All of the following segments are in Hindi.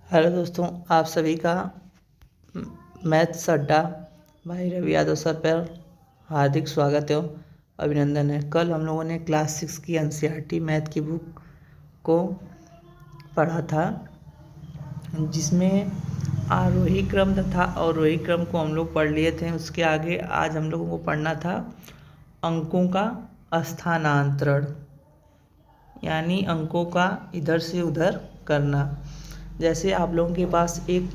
हेलो दोस्तों, आप सभी का मैथ्स अड्डा भाई रवि यादव सर पर हार्दिक स्वागत एवं अभिनंदन है। कल हम लोगों ने क्लास 6 की एनसीईआरटी मैथ की बुक को पढ़ा था, जिसमें आरोही क्रम तथा अवरोही क्रम को हम लोग पढ़ लिए थे। उसके आगे आज हम लोगों को पढ़ना था अंकों का स्थानांतरण, यानी अंकों का इधर से उधर करना। जैसे आप लोगों के पास एक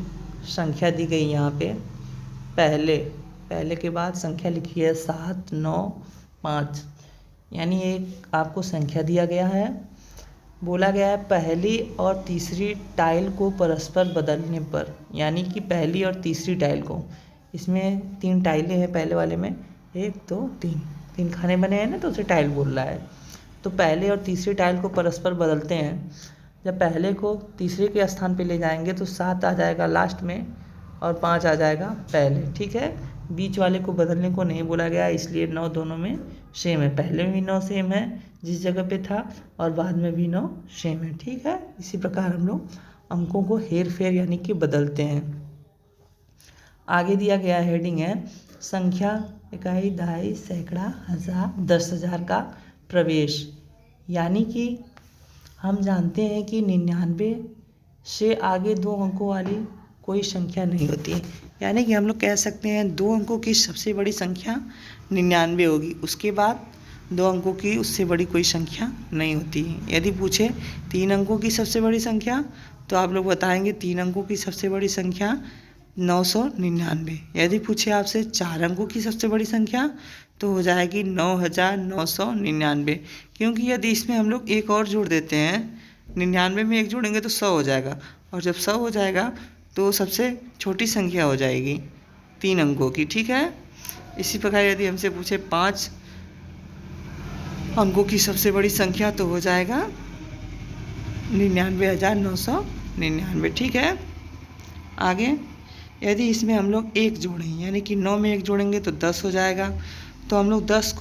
संख्या दी गई यहाँ पे, पहले के बाद संख्या लिखी है 7, 9, 5, यानी एक आपको संख्या दिया गया है। बोला गया है पहली और तीसरी टाइल को परस्पर बदलने पर, यानी कि पहली और तीसरी टाइल को, इसमें 3 टाइलें हैं पहले वाले में, 1 2 3 खाने बने हैं ना, तो उसे टाइल बोल रहा है। तो पहले और तीसरी टाइल को परस्पर बदलते हैं। जब पहले को तीसरे के स्थान पे ले जाएंगे तो 7 आ जाएगा लास्ट में और 5 आ जाएगा पहले, ठीक है। बीच वाले को बदलने को नहीं बोला गया, इसलिए 9 दोनों में सेम है। पहले में भी 9 सेम है जिस जगह पे था, और बाद में भी 9 सेम है, ठीक है। इसी प्रकार हम लोग अंकों को हेर फेर यानी कि बदलते हैं। आगे दिया गया हेडिंग है संख्या, इकाई, दहाई, सैकड़ा, हजार, 10,000 का प्रवेश। यानी कि हम जानते हैं कि 99 से आगे 2 अंकों वाली कोई संख्या नहीं होती, यानी कि हम लोग कह सकते हैं 2 अंकों की सबसे बड़ी संख्या 99 होगी, उसके बाद 2 अंकों की उससे बड़ी कोई संख्या नहीं होती। यदि पूछे 3 अंकों की सबसे बड़ी संख्या, तो आप लोग बताएंगे 3 अंकों की सबसे बड़ी संख्या 999। यदि पूछे आपसे 4 अंकों की सबसे बड़ी संख्या, तो हो जाएगी 9,999, क्योंकि यदि इसमें हम लोग एक और जोड़ देते हैं, 99 में एक जोड़ेंगे तो 100 हो जाएगा, और जब 100 हो जाएगा तो सबसे छोटी संख्या हो जाएगी 3 अंकों की, ठीक है। इसी प्रकार यदि हमसे पूछे 5 अंकों की सबसे बड़ी संख्या, तो हो जाएगा 99,999, ठीक है। आगे यदि इसमें हम लोग 1 जोड़ें, यानी कि 9 में 1 जोड़ेंगे तो 10 हो जाएगा, तो हम लोग 10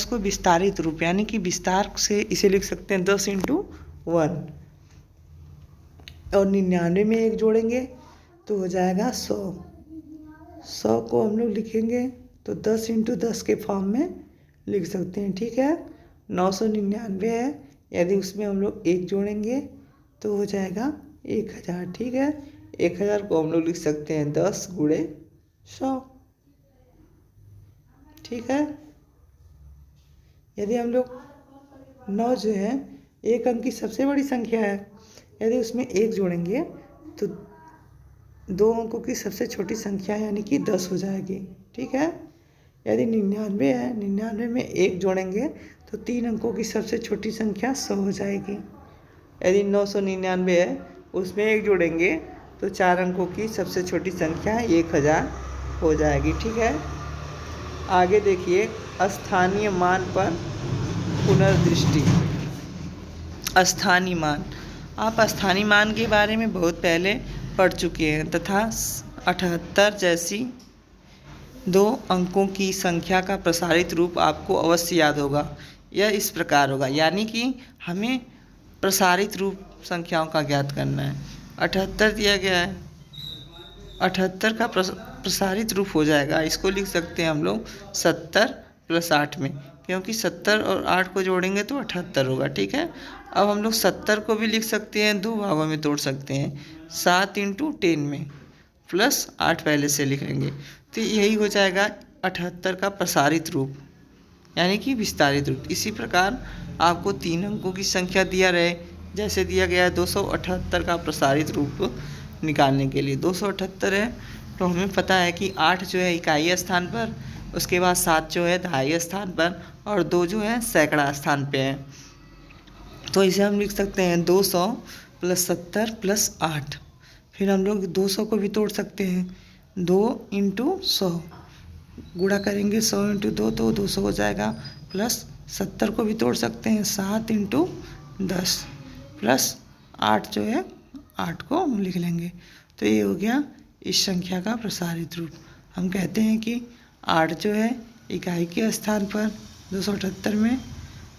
को विस्तारित रूप, यानी कि विस्तार से इसे लिख सकते हैं 10 × 1, और 99 में 1 जोड़ेंगे तो हो जाएगा 100। 100 को हम लोग लिखेंगे तो 10 × 10 के फॉर्म में लिख सकते हैं, ठीक है। 999 है, यदि उसमें हम लोग 1 जोड़ेंगे तो हो जाएगा 1000, ठीक है। 1000 को हम लोग लिख सकते हैं 10 × 100, ठीक है। यदि हम लोग 9 जो है एक अंक की सबसे बड़ी संख्या है, यदि उसमें 1 जोड़ेंगे तो 2 अंकों की सबसे छोटी संख्या यानी कि 10 हो जाएगी, ठीक है। यदि 99 है, 99 में 1 जोड़ेंगे तो 3 अंकों की सबसे छोटी संख्या 100 हो जाएगी। यदि 999 है, उसमें 1 जोड़ेंगे तो 4 अंकों की सबसे छोटी संख्या 1000 हो जाएगी, ठीक है। आगे देखिए स्थानीय मान पर पुनर्दृष्टि। स्थानीय मान, आप स्थानीय मान के बारे में बहुत पहले पढ़ चुके हैं, तथा 78 जैसी 2 अंकों की संख्या का प्रसारित रूप आपको अवश्य याद होगा। यह इस प्रकार होगा, यानी कि हमें प्रसारित रूप संख्याओं का ज्ञात करना है। 78 दिया गया है, 78 का प्रसारित रूप हो जाएगा, इसको लिख सकते हैं हम लोग 70 + 8 में, क्योंकि 70 और 8 को जोड़ेंगे तो 78 होगा, ठीक है। अब हम लोग 70 को भी लिख सकते हैं, 2 भागों में तोड़ सकते हैं, 7 × 10 में, प्लस 8 पहले से लिख लेंगे, तो यही हो जाएगा 78 का प्रसारित रूप, यानी कि विस्तारित रूप। इसी प्रकार आपको 3 अंकों की संख्या दिया रहे, जैसे दिया गया है 278 का प्रसारित रूप निकालने के लिए 278 है, तो हमें पता है कि 8 जो है इकाई स्थान पर, उसके बाद 7 जो है दहाई स्थान पर, और 2 जो है सैकड़ा स्थान पे है। तो इसे हम लिख सकते हैं 200 + 70 + 8। फिर हम लोग 200 को भी तोड़ सकते हैं, 2 × 100, गुणा करेंगे 100 × 2 तो 200 हो जाएगा, प्लस 70 को भी तोड़ सकते हैं, 7 × 10, प्लस 8 जो है 8 को हम लिख लेंगे। तो ये हो गया इस संख्या का प्रसारित रूप। हम कहते हैं कि 8 जो है इकाई के स्थान पर 278 में,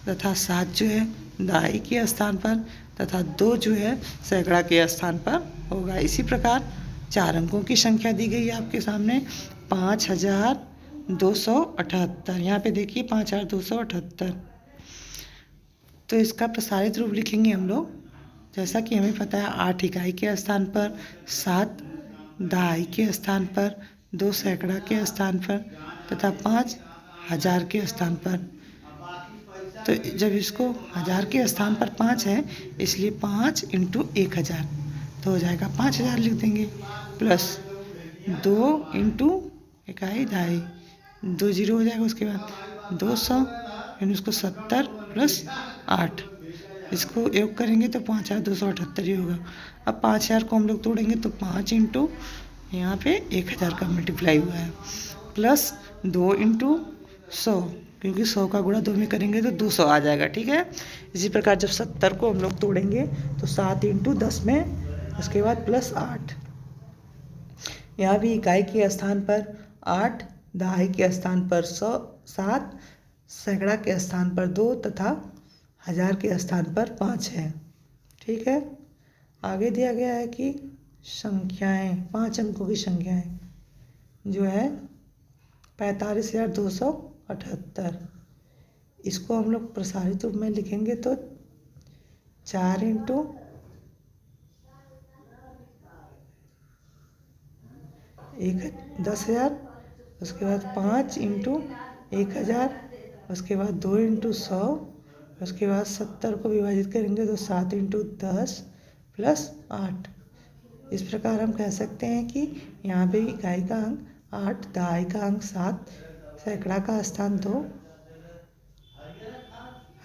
तथा 7 जो है दहाई के स्थान पर तथा 2 जो है सैकड़ा के स्थान पर होगा। इसी प्रकार 4 अंकों की संख्या दी गई है आपके सामने 5278। यहाँ पे देखिए 5278। तो इसका प्रसारित रूप लिखेंगे हम लोग, जैसा कि हमें पता है 8 इकाई के स्थान पर, 7 दहाई के स्थान पर, 2 सैकड़ा के स्थान पर तथा 5 हजार के स्थान पर। तो जब इसको हजार के स्थान पर 5 है, इसलिए 5 इंटू 1000 तो हो जाएगा 5000 लिख देंगे, प्लस 2 इंटू इकाई दहाई, 2 जीरो हो जाएगा, उसके बाद 200 फिर उसको 70 प्लस 8, इसको योग करेंगे तो 5278 ही होगा। अब 5000 को हम लोग तोड़ेंगे तो 5 इंटू यहाँ पे 1000 का मल्टीप्लाई हुआ है, प्लस 2 इंटू 100, क्योंकि 100 का गुणा 2 में करेंगे तो 200 आ जाएगा। ठीक है। इसी प्रकार जब 70 को हम लोग तोड़ेंगे तो 7 इंटू 10 में, उसके बाद प्लस 8, यहाँ भी इकाई के स्थान पर 8, दहाई के स्थान पर 7, सैकड़ा के स्थान पर 2 तथा हजार के स्थान पर 5 है। ठीक है। आगे दिया गया है कि संख्याएं, 5 अंकों की संख्याएं जो है 45,278, इसको हम लोग प्रसारित रूप में लिखेंगे तो 4 इंटू 10,000, उसके बाद 5 इंटू 1000, उसके बाद 2 इंटू 100, उसके बाद 70 को विभाजित करेंगे तो 7 इंटू 10 प्लस 8। इस प्रकार हम कह सकते हैं कि यहाँ पे इकाई का अंक 8, दहाई का अंक 7, सैकड़ा का स्थान 2,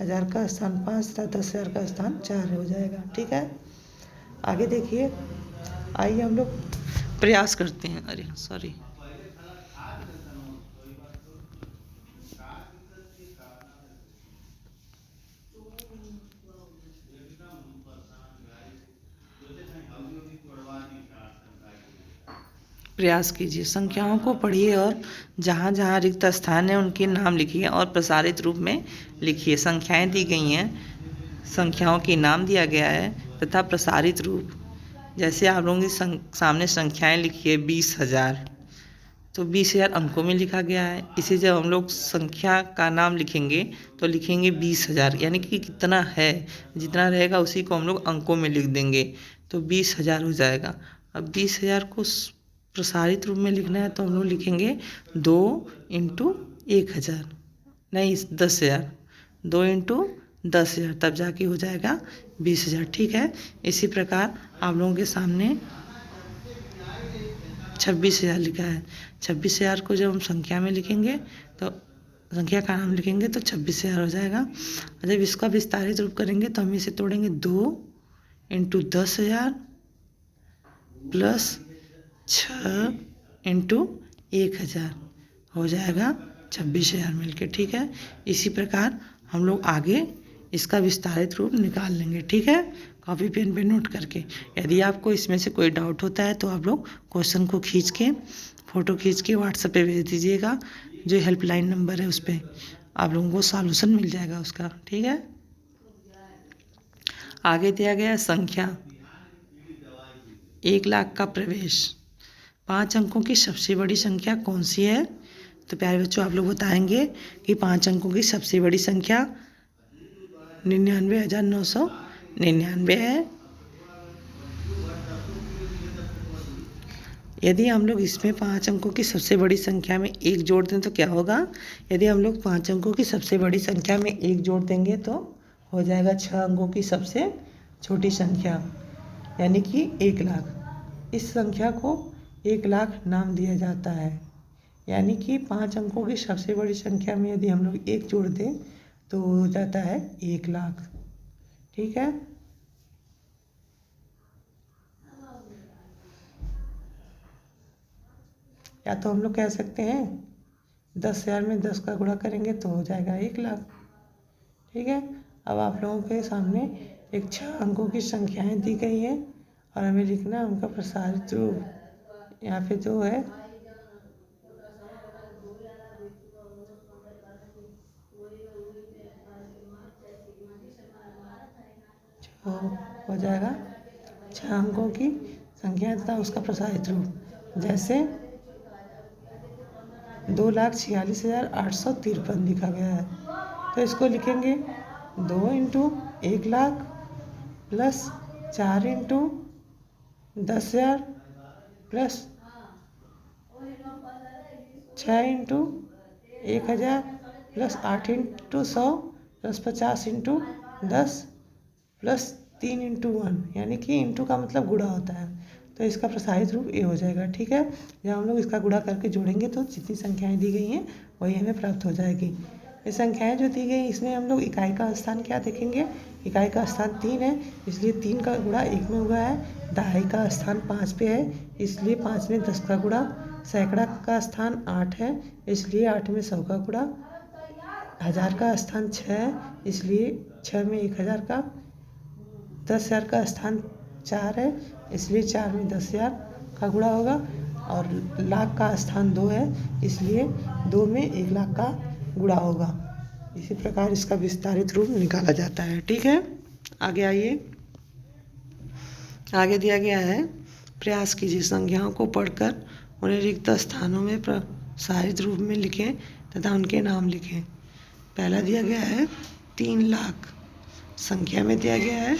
हजार का स्थान 5 तथा 10,000 का स्थान 4 हो जाएगा। ठीक है। आगे देखिए, आइए हम लोग प्रयास करते हैं। अरे सॉरी, प्रयास कीजिए, संख्याओं को पढ़िए और जहाँ जहाँ रिक्त स्थान है उनके नाम लिखिए और प्रसारित रूप में लिखिए। संख्याएं दी गई हैं, संख्याओं के नाम दिया गया है तथा प्रसारित रूप। जैसे आप लोगों के सामने संख्याएं लिखी है 20,000, तो 20,000 अंकों में लिखा गया है। इसे जब हम लोग संख्या का नाम लिखेंगे तो लिखेंगे 20,000, यानी कि कितना है, जितना रहेगा उसी को हम लोग अंकों में लिख देंगे, तो 20,000 हो जाएगा। अब 20,000 को प्रसारित रूप में लिखना है तो हम लोग लिखेंगे 2 इंटू 1000, नहीं 10,000, 2 इंटू 10,000, तब जाके हो जाएगा 20,000। ठीक है। इसी प्रकार आप लोगों के सामने 26,000 लिखा है। 26,000 को जब हम संख्या में लिखेंगे तो संख्या का नाम लिखेंगे तो 26,000 हो जाएगा। जब इसका विस्तारित रूप करेंगे तो हम इसे तोड़ेंगे 2 इंटू 10,000 प्लस 6 इंटू 1000 हो जाएगा 26,000 मिलके। ठीक है। इसी प्रकार हम लोग आगे इसका विस्तारित रूप निकाल लेंगे। ठीक है। कॉपी पेन पे नोट करके, यदि आपको इसमें से कोई डाउट होता है तो आप लोग क्वेश्चन को खींच के, फ़ोटो खींच के व्हाट्सएप पे भेज दीजिएगा। जो हेल्पलाइन नंबर है उस पर आप लोगों को सॉल्यूशन मिल जाएगा उसका। ठीक है। आगे दिया गया संख्या 1,00,000 का प्रवेश। 5 अंकों की सबसे बड़ी संख्या कौन सी है? तो प्यारे बच्चों, आप लोग बताएंगे कि 5 अंकों की सबसे बड़ी संख्या 99,999 है। यदि हम लोग इसमें 5 अंकों की सबसे बड़ी संख्या में 1 जोड़ दें तो क्या होगा? यदि हम लोग 5 अंकों की सबसे बड़ी संख्या में 1 जोड़ देंगे तो हो जाएगा 6 अंकों की सबसे छोटी संख्या, यानी कि 1,00,000। इस संख्या को 1,00,000 नाम दिया जाता है, यानी कि 5 अंकों की सबसे बड़ी संख्या में यदि हम लोग 1 जोड़ दें तो हो जाता है 1,00,000। ठीक है। या तो हम लोग कह सकते हैं 10,000 में 10 का गुणा करेंगे तो हो जाएगा 1,00,000। ठीक है। अब आप लोगों के सामने एक 6 अंकों की संख्याएं दी गई हैं और हमें लिखना है उनका प्रसारित रूप। यहाँ पे जो है तो हो जाएगा 6 अंकों की संख्या तथा उसका प्रसारित रूप। जैसे 2,46,853 लिखा गया है, तो इसको लिखेंगे 2 into 1,00,000 plus 4 into 10,000 plus 6 into 1,000 plus 8 into 100 plus 50 into 10 plus 3 into 1, यानी कि इंटू का मतलब गुणा होता है, तो इसका प्रसारित रूप ये हो जाएगा। ठीक है, जब हम लोग इसका गुणा करके जोड़ेंगे तो जितनी संख्याएं दी गई हैं वही हमें प्राप्त हो जाएगी। ये संख्याएं जो दी गई इसमें हम लोग इकाई का स्थान क्या देखेंगे, इकाई का स्थान 3 है, इसलिए 3 का गुणा 1 में हुआ है। दहाई का स्थान 5 पे है, इसलिए 5 में 10 का गुणा। सैकड़ा का स्थान 8 है, इसलिए 8 में 100 का गुणा। हज़ार का स्थान 6 है, इसलिए 6 में 1,000 का। 10,000 का स्थान 4 है, इसलिए 4 में 10,000 का गुणा होगा। और लाख का स्थान 2 है, इसलिए 2 में 1,00,000 का गुणा होगा। इसी प्रकार इसका विस्तारित रूप निकाला जाता है। ठीक है, आगे आइए। आगे दिया गया है, प्रयास कीजिए संख्याओं को पढ़कर उन्हें रिक्त स्थानों में प्रसारित रूप में लिखें तथा उनके नाम लिखें। पहला दिया गया है 3 लाख, संख्या में दिया गया है,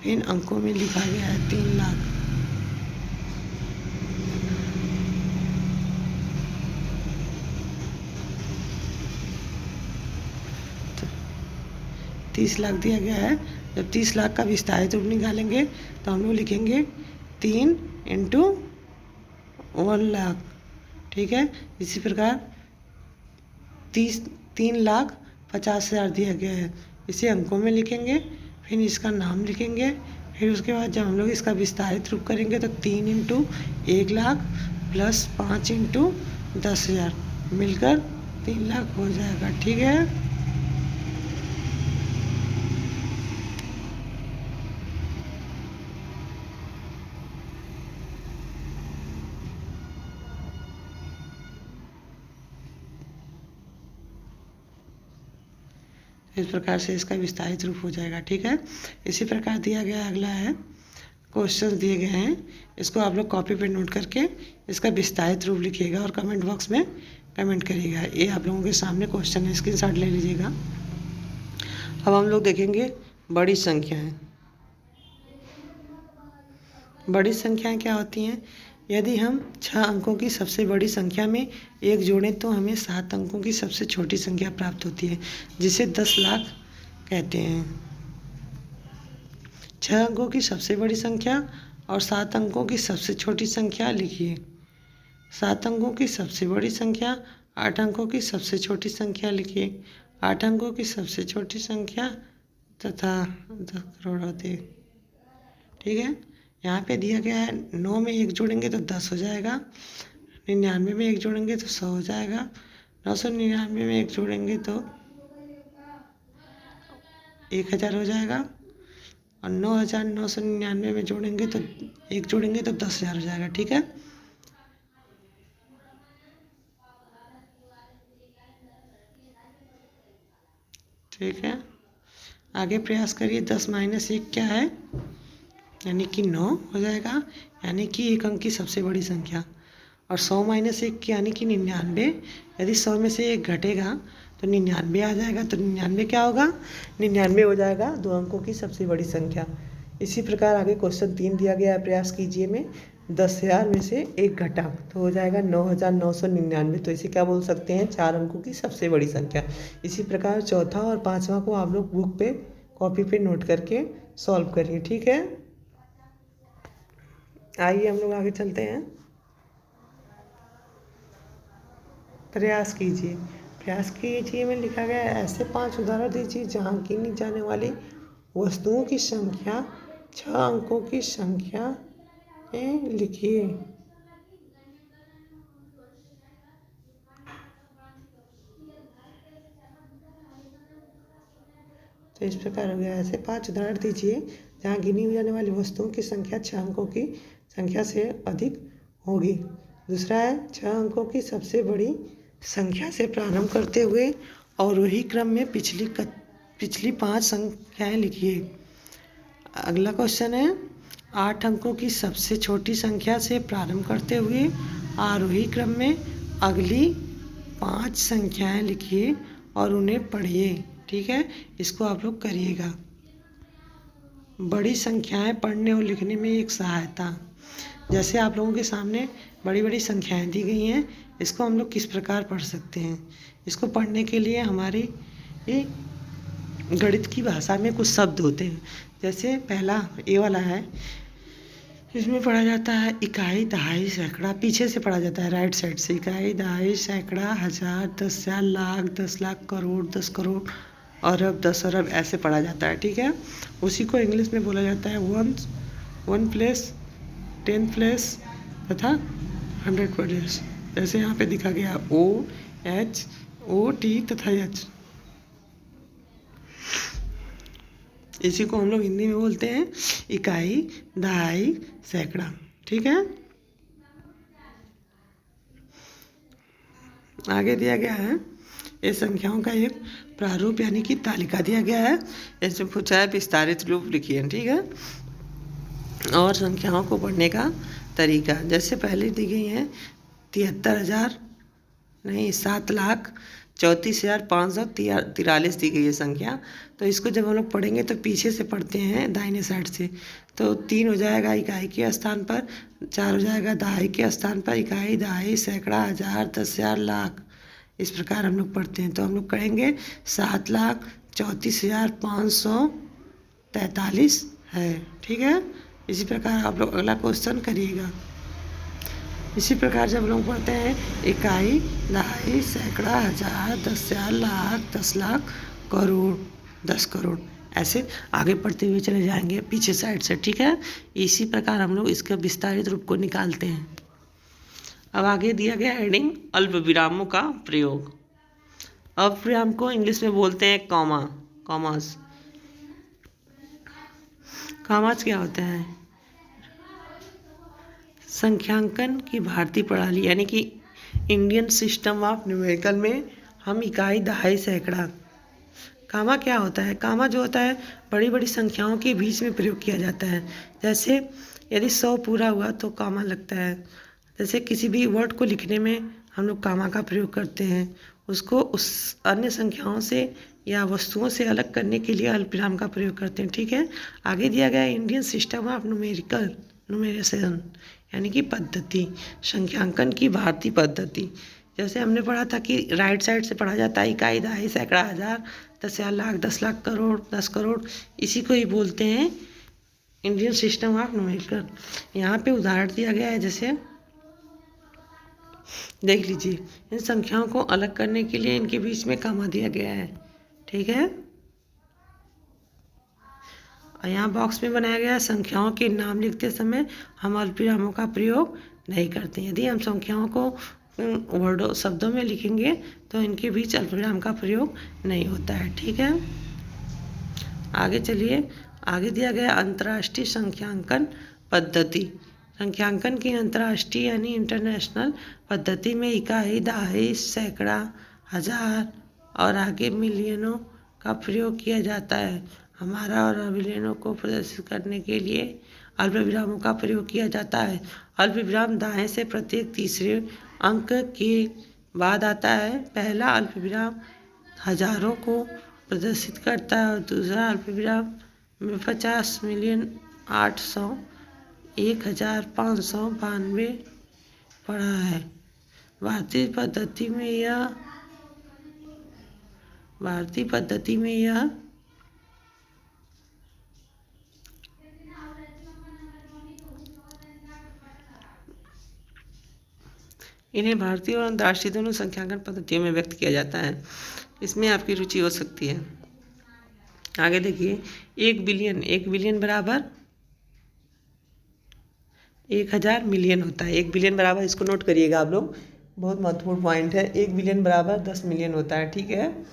इन अंकों में लिखा गया है 3 लाख। तो 30 लाख दिया गया है। जब 30 लाख का विस्तारित रूप निकालेंगे तो हम लोग लिखेंगे 3 इंटू 1 लाख। ठीक है, इसी प्रकार 3,50,000 दिया गया है, इसे अंकों में लिखेंगे, फिर इसका नाम लिखेंगे। फिर उसके बाद जब हम लोग इसका विस्तारित रूप करेंगे तो 3 इंटू 1,00,000 प्लस 5 इंटू 10,000 मिलकर 3 लाख हो जाएगा। ठीक है, इस प्रकार से इसका विस्तारित रूप हो जाएगा। ठीक है, इसी प्रकार दिया गया अगला है, क्वेश्चन दिए गए हैं, इसको आप लोग कॉपी पे नोट करके इसका विस्तारित रूप लिखिएगा और कमेंट बॉक्स में कमेंट करिएगा। ये आप लोगों के सामने क्वेश्चन है, स्क्रीनशॉट ले लीजिएगा। अब हम लोग देखेंगे बड़ी संख्याएं। बड़ी संख्याएं क्या होती हैं, यदि हम 6 अंकों की सबसे बड़ी संख्या में 1 जोड़ें तो हमें 7 अंकों की सबसे छोटी संख्या प्राप्त होती है, जिसे 10 लाख कहते हैं। 6 अंकों की सबसे बड़ी संख्या और 7 अंकों की सबसे छोटी संख्या लिखिए। 7 अंकों की सबसे बड़ी संख्या, 8 अंकों की सबसे छोटी संख्या लिखिए। 8 अंकों की सबसे छोटी संख्या तथा 10 करोड़ होते हैं। ठीक है, यहाँ पे दिया गया है 9 में 1 जोड़ेंगे तो 10 हो जाएगा, 99 में 1 जोड़ेंगे तो 100 हो जाएगा, 999 में 1 जोड़ेंगे तो 1,000 हो जाएगा, और 9,999 में जोड़ेंगे तो 1 जोड़ेंगे तो 10,000 हो जाएगा। ठीक है, ठीक है, आगे प्रयास करिए। 10 माइनस 1 क्या है, यानी कि 9 हो जाएगा, यानी कि 1 अंक की सबसे बड़ी संख्या। और 100 माइनस 1 यानी कि 99, यदि 100 में से 1 घटेगा तो 99 आ जाएगा, तो 99 क्या होगा, 99 हो जाएगा 2 अंकों की सबसे बड़ी संख्या। इसी प्रकार आगे क्वेश्चन 3 दिया गया है, प्रयास कीजिए में 10,000 में से 1 घटा तो हो जाएगा 9,999, तो इसे क्या बोल सकते हैं, 4 अंकों की सबसे बड़ी संख्या। इसी प्रकार चौथा और पाँचवा को आप लोग बुक पे कॉपी पे नोट करके सॉल्व करिए। ठीक है, आइए हम लोग आगे चलते हैं। प्रयास कीजिए, प्रयास कीजिए में लिखा गया है, ऐसे 5 उदाहरण दीजिए जहाँ गिनी जाने वाली वस्तुओं की संख्या 6 अंकों की संख्या लिखिए। तो इस प्रकार हो गया, ऐसे 5 उदाहरण दीजिए जहाँ गिनी जाने वाली वस्तुओं की संख्या 6 अंकों की संख्या से अधिक होगी। दूसरा है, 6 अंकों की सबसे बड़ी संख्या से प्रारंभ करते हुए और वही क्रम में पिछली 5 संख्याएं लिखिए। अगला क्वेश्चन है 8 अंकों की सबसे छोटी संख्या से प्रारंभ करते हुए आरोही क्रम में अगली 5 संख्याएं लिखिए और उन्हें पढ़िए। ठीक है, इसको आप लोग करिएगा। बड़ी संख्याएं पढ़ने और लिखने में एक सहायता। जैसे आप लोगों के सामने बड़ी बड़ी संख्याएं दी गई हैं, इसको हम लोग किस प्रकार पढ़ सकते हैं। इसको पढ़ने के लिए हमारी ये गणित की भाषा में कुछ शब्द होते हैं। जैसे पहला ए वाला है, इसमें पढ़ा जाता है इकाई, दहाई, सैकड़ा। पीछे से पढ़ा जाता है राइट साइड से, इकाई, दहाई, सैकड़ा, हजार, 10,000, लाख, 10 लाख, करोड़, 10 करोड़, अरब, 10 अरब, ऐसे पढ़ा जाता है। ठीक है, उसी को इंग्लिश में बोला जाता है वन प्लेस, 10 प्लेस तथा 100 प्लेस। जैसे यहाँ पे दिखा गया OH, OT तथा H। इसी को हम लोग हिंदी में बोलते हैं इकाई, दहाई, सैकड़ा। ठीक है, आगे दिया गया है ये संख्याओं का एक प्रारूप यानी कि तालिका दिया गया है। इसमें पूछा है विस्तारित रूप लिखिए। ठीक है, और संख्याओं को पढ़ने का तरीका जैसे पहले दी गई है 7,34,543 दी गई है संख्या। तो इसको जब हम लोग पढ़ेंगे तो पीछे से पढ़ते हैं दाहिने साइड से। तो 3 हो जाएगा इकाई के स्थान पर, 4 हो जाएगा दहाई के स्थान पर, इकाई, दहाई, सैकड़ा, हजार, 10,000, लाख। इस प्रकार हम लोग पढ़ते हैं। तो हम लोग कहेंगे 7,34,543 है। ठीक है, इसी प्रकार आप लोग अगला क्वेश्चन करिएगा। इसी प्रकार जब लोग पढ़ते हैं इकाई, दहाई, सैकड़ा, हजार, 10,000, लाख, 10 लाख, करोड़, 10 करोड़, ऐसे आगे पढ़ते हुए चले जाएंगे पीछे साइड से। ठीक है, इसी प्रकार हम लोग इसके विस्तारित रूप को निकालते हैं। अब आगे दिया गया हेडिंग अल्प विरामों का प्रयोग। अल्प विराम को इंग्लिश में बोलते हैं कॉमास। कॉमास क्या होता है? संख्यांकन की भारतीय प्रणाली यानी कि इंडियन सिस्टम ऑफ न्यूमेरिकल में हम इकाई, दहाई, सैकड़ा। कामा क्या होता है? कामा जो होता है बड़ी बड़ी संख्याओं के बीच में प्रयोग किया जाता है। जैसे यदि 100 पूरा हुआ तो कामा लगता है। जैसे किसी भी वर्ड को लिखने में हम लोग कामा का प्रयोग करते हैं। उसको उस अन्य संख्याओं से या वस्तुओं से अलग करने के लिए अल्पविराम का प्रयोग करते हैं। ठीक है, आगे दिया गया है इंडियन सिस्टम ऑफ न्यूमेरेशन यानी कि पद्धति, संख्यांकन की भारतीय पद्धति। जैसे हमने पढ़ा था कि राइट साइड से पढ़ा जाता है इकाई, दहाई, सैकड़ा, हजार, 10,000, लाख, 10 लाख, करोड़, 10 करोड़। इसी को ही बोलते हैं इंडियन सिस्टम ऑफ न्यूमेरिकल। यहाँ पे उदाहरण दिया गया है, जैसे देख लीजिए, इन संख्याओं को अलग करने के लिए इनके बीच में कामा दिया गया है। ठीक है, और यहाँ बॉक्स में बनाया गया है संख्याओं के नाम लिखते समय हम अल्पविरामों का प्रयोग नहीं करते। यदि हम संख्याओं को वर्डों शब्दों में लिखेंगे तो इनके बीच अल्पविराम का प्रयोग नहीं होता है। ठीक है, आगे चलिए। आगे दिया गया अंतर्राष्ट्रीय संख्यांकन पद्धति। संख्यांकन की अंतर्राष्ट्रीय यानी इंटरनेशनल पद्धति में इकाई, दहाई, सैकड़ा, हजार और आगे मिलियनों का प्रयोग किया जाता है। हमारा और मिलियनों को प्रदर्शित करने के लिए अल्पविरामों का प्रयोग किया जाता है। अल्पविराम दाएं से प्रत्येक तीसरे अंक के बाद आता है। पहला अल्पविराम हजारों को प्रदर्शित करता है और दूसरा अल्पविराम में 50,800,1,592 पड़ा है। भारतीय पद्धति में यह इन्हें भारतीय और अंतर्राष्ट्रीय दोनों संख्यांकन पद्धतियों में व्यक्त किया जाता है। इसमें आपकी रुचि हो सकती है। आगे देखिए, 1 बिलियन बराबर 1,000 मिलियन होता है। 1 बिलियन बराबर, इसको नोट करिएगा आप लोग, बहुत महत्वपूर्ण पॉइंट है। 1 बिलियन बराबर 10 मिलियन होता है। ठीक है,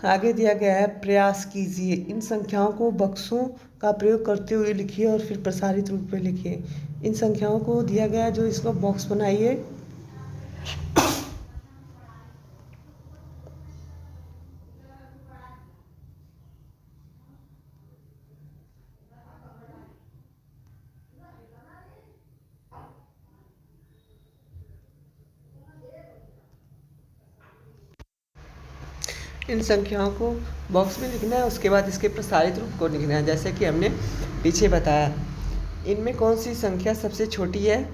आगे दिया गया है प्रयास कीजिए। इन संख्याओं को बक्सों का प्रयोग करते हुए लिखिए और फिर प्रसारित रूप में लिखिए। इन संख्याओं को दिया गया है, जो इसको बॉक्स बनाइए। इन संख्याओं को बॉक्स में लिखना है, उसके बाद इसके प्रसारित रूप को लिखना है। जैसे कि हमने पीछे बताया, इनमें कौन सी संख्या सबसे छोटी है,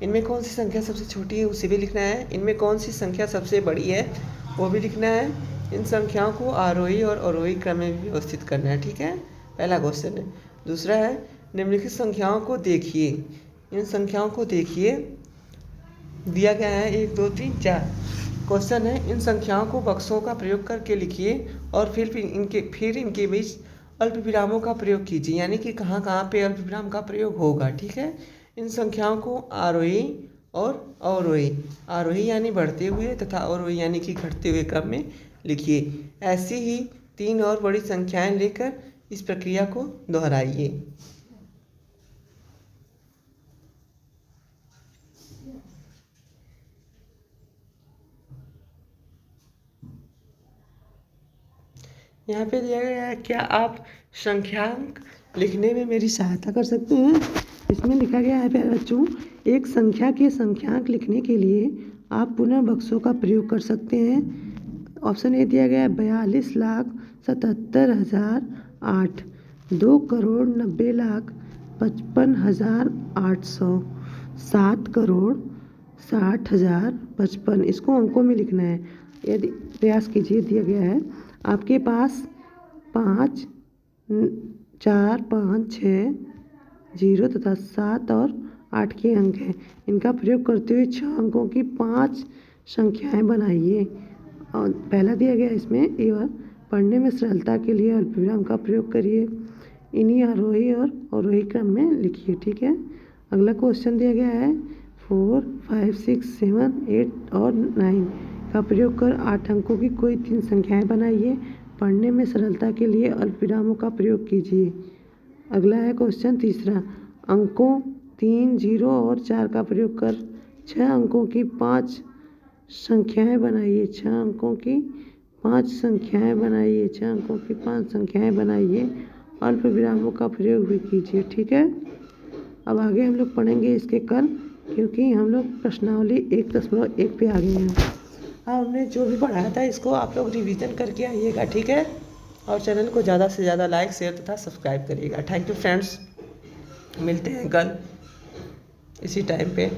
इनमें कौन सी संख्या सबसे छोटी है उसे भी लिखना है, इनमें कौन सी संख्या सबसे बड़ी है वो भी लिखना है। इन संख्याओं को आरोही और अवरोही क्रम में भी व्यवस्थित करना है। ठीक है, पहला क्वेश्चन है। दूसरा है, निम्नलिखित संख्याओं को देखिए। इन संख्याओं को देखिए, दिया गया है 1 2 3 4। क्वेश्चन है, इन संख्याओं को बक्सों का प्रयोग करके लिखिए और फिर इनके बीच अल्प विरामों का प्रयोग कीजिए, यानी कि कहाँ कहाँ पे अल्प विराम का प्रयोग होगा। ठीक है, इन संख्याओं को आरोही और आरोही यानी बढ़ते हुए तथा अवरोही यानी कि घटते हुए क्रम में लिखिए। ऐसी ही 3 और बड़ी संख्याएं लेकर इस प्रक्रिया को दोहराइए। यहाँ पे दिया गया है, क्या आप संख्यांक लिखने में मेरी सहायता कर सकते हैं। इसमें लिखा गया है, प्यारे बच्चों, एक संख्या के संख्यांक लिखने के लिए आप पुनः बक्सों का प्रयोग कर सकते हैं। ऑप्शन ए दिया गया है 42,77,008, 2,90,55,800, 7,60,055। इसको अंकों में लिखना है। यदि प्रयास कीजिए, दिया गया है आपके पास 5 4 5 6 0 तथा 7 और 8 के अंक हैं। इनका प्रयोग करते हुए 6 अंकों की 5 संख्याएं बनाइए। और पहला दिया गया इसमें एवं पढ़ने में सरलता के लिए अल्पविराम का प्रयोग करिए। इन्हीं आरोही और अवरोही क्रम में लिखिए। ठीक है, अगला क्वेश्चन दिया गया है 4 5 6 7 8 और 9 का प्रयोग कर 8 अंकों की कोई 3 संख्याएं बनाइए। पढ़ने में सरलता के लिए अल्पविरामों का प्रयोग कीजिए। अगला है क्वेश्चन तीसरा, अंकों 3 0 और 4 का प्रयोग कर 6 अंकों की 5 संख्याएं बनाइए। 6 अंकों की 5 संख्याएं बनाइए। 6 अंकों की 5 संख्याएं बनाइए। अल्पविरामों का प्रयोग भी कीजिए। ठीक है, अब आगे हम लोग पढ़ेंगे इसके कल, क्योंकि हम लोग प्रश्नावली 1.1 पे आ गए हैं। हमने जो भी पढ़ाया था इसको आप लोग रिवीजन करके आइएगा। ठीक है, और चैनल को ज़्यादा से ज़्यादा लाइक शेयर तथा सब्सक्राइब करिएगा। थैंक यू फ्रेंड्स, मिलते हैं कल इसी टाइम पे।